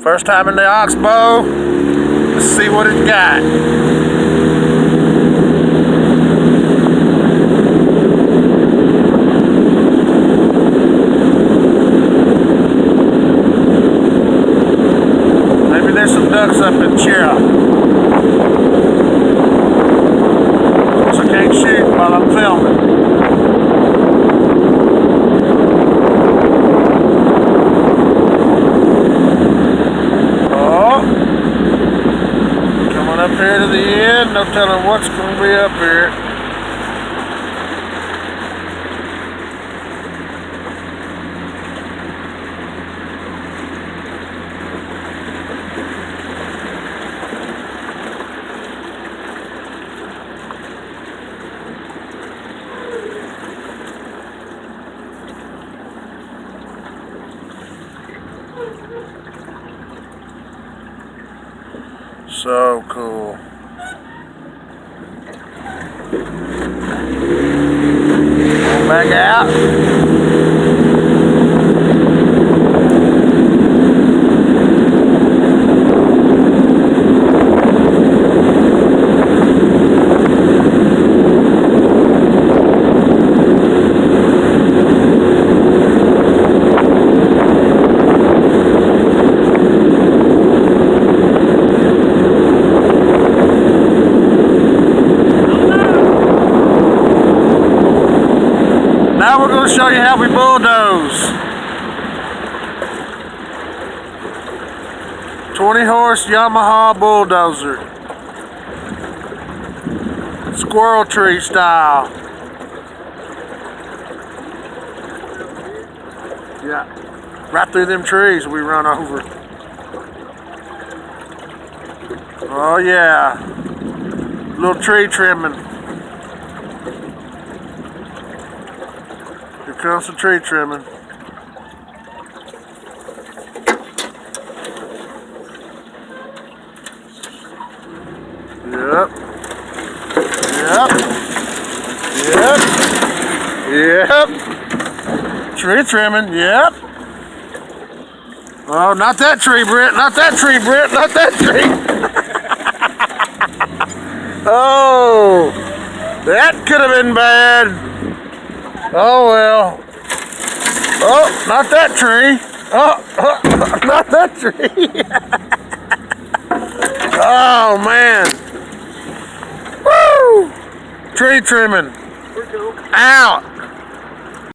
First time in the oxbow. Let's see what it's got. Maybe there's some ducks up in Chera. So I can't shoot while I'm filming. Up here to the end, no telling what's going to be up here. So cool. Back out. Now we're going to show you how we bulldoze. 20-horse Yamaha bulldozer. Squirrel tree style. Yeah, right through them trees we run over. Oh yeah, little tree trimming. Here comes the tree trimming. Yep. Tree trimming, yep. Oh, not that tree, Britt, not that tree, Britt, not that tree. Oh, that could have been bad. Oh well. Oh, not that tree. Oh, not that tree. Oh man. Woo! Tree trimming. Out.